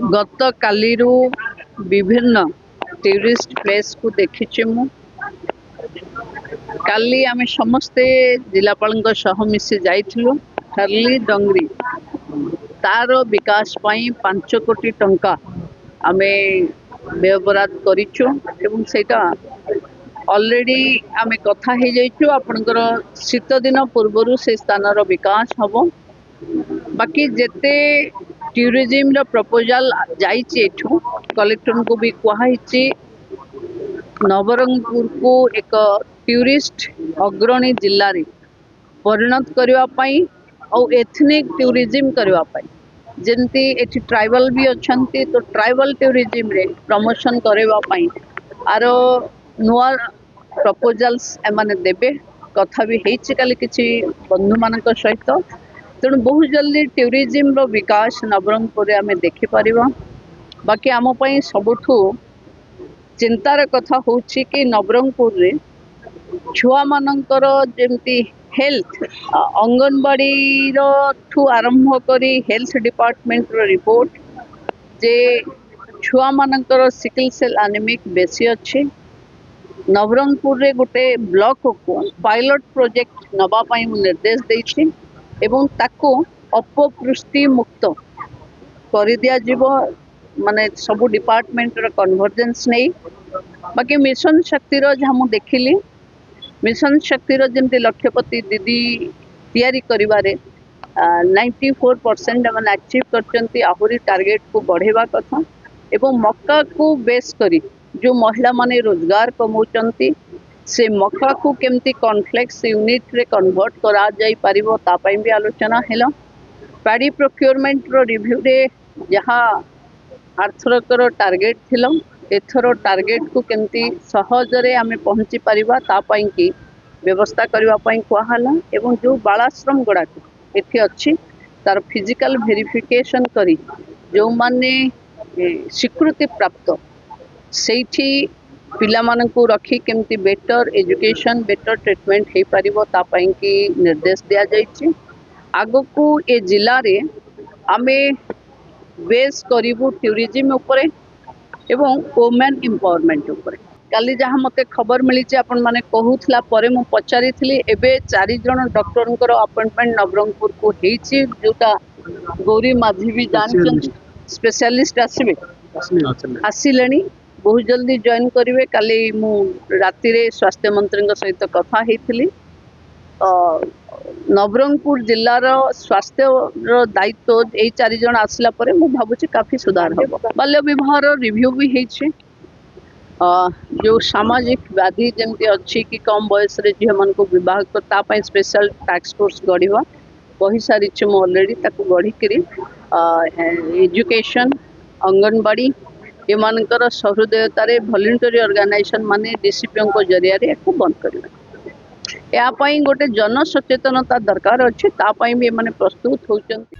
गत कालीरू विभिन्न tourist place को देखी मु काली आमे समस्ते जिलापाल मिसी जाइथिलु हरली डंगरी तार विकास पाई 5 कोटी टंका आमे व्यवहार करिछु एवं सेटा ऑलरेडी आमे कथा हे जाइछु आपनकर शीत दिन पूर्वरु से स्थानर विकास हबो बाकी जेते टूरिज्म रो प्रपोजल जाइछि एठू कलेक्टर को भी कहाइछि नवरंगपुर को एक टूरिस्ट अग्रणी जिल्ला रे परिणत करबा पई और एथनिक टूरिज्म करबा पई जेंती एठी ट्राइबल भी अछंती तो ट्राइबल टूरिज्म रे प्रमोशन करबा पई आरो नुआ प्रपोजल्स एमाने देबे कथा भी हेछि काली किछि बंधु मानक सहित तेणु बहुत जल्दी टूरिज्म रो विकास नवरंगपुर आमे देखि परिबा बाकी आम पई सबुठु चिंतार कथा होछि कि नवरंगपुर रे छुआ मानकर जेमती हेल्थ अंगनवाड़ी रो ठू आरंभ करी हेल्थ डिपार्टमेंट रो रिपोर्ट जे छुआ मानकर सिकल सेल एनीमिक बेसी अछि नवरंगपुर रे गोटे ब्लॉक को पायलट प्रोजेक्ट नबा पई निर्देश देछि एवं ताको अपपुष्टि मुक्त कर दिया जीवो माने सब डिपार्टमेंट रो कन्वर्जेंस नहीं बाकी मिशन शक्ति रो जहाँ देखिली मिशन शक्ति रो जेमती लक्ष्यपति दीदी तैयारी करिवारे 94% मैंने अचीव करचंती आहुरी टार्गेट को बढ़ेवा कथा एवं मक्का को बेस करी जो महिला माने रोजगार कमाउचंती से मक्का को केमती कॉन्फ्लेक्स यूनिट रे कन्वर्ट करा जाई परिबो ता पई भी आलोचना हेला पैडी प्रोक्योरमेंट रो रिव्यू रे जहाँ आर्थरकर टार्गेट थिलो एथरो टार्गेट को केमती सहज रे आमे पहुंची परिबा ता पई की व्यवस्था करबा पई कहला एवं जो बालाश्रम गुड़ा एठी अछि तार फिजिकल वेरिफिकेशन करी जो माने स्वीकृति प्राप्त सेठी पिला मानकू रखी केमती बेटर एजुकेशन बेटर ट्रीटमेंट हे परिबो ता पई की निर्देश दिया जाइछि आगो को ए जिल्ला रे आमे बेस करिवु टूरिज्म उपरे एवं वुमेन एम्पावरमेंट उपरे काली जहाँ मते खबर मिली आपण माने कहूथला परे मु पचारी थली एबे 4 जण डॉक्टरनकर अपॉइंटमेंट नवरंगपुर को हेछि जोटा गौरी माधवी जानचंद स्पेशलिस्ट आसीबे आसिलेनी बहुत जल्दी जॉइन करेंगे काली मु राति रे स्वास्थ्य मंत्री सहित कथा हेतिली नवरंगपुर जिल्लार स्वास्थ्य दायित्व यही 4 जण आसला परे मु भाबुची काफी सुधार हो बाल्य विवाह रिव्यू भी हेछि जो सामाजिक व्याधि जमती अच्छी कि कम बयस रे झियो मन को विवाह करता पई स्पेशल टास्क फोर्स गढ़िवा कही सारी मु ऑलरेडी ताको गढ़ी करी एजुकेशन अंगनवाड़ी एमानकर सहृदयतार वॉलंटरी ऑर्गेनाइजेशन माने डीसीपीओ को जरिया रे को बंद करबा या पई गोटे जन सचेतनता दरकार अछि ता पई भी माने प्रस्तुत होचंती।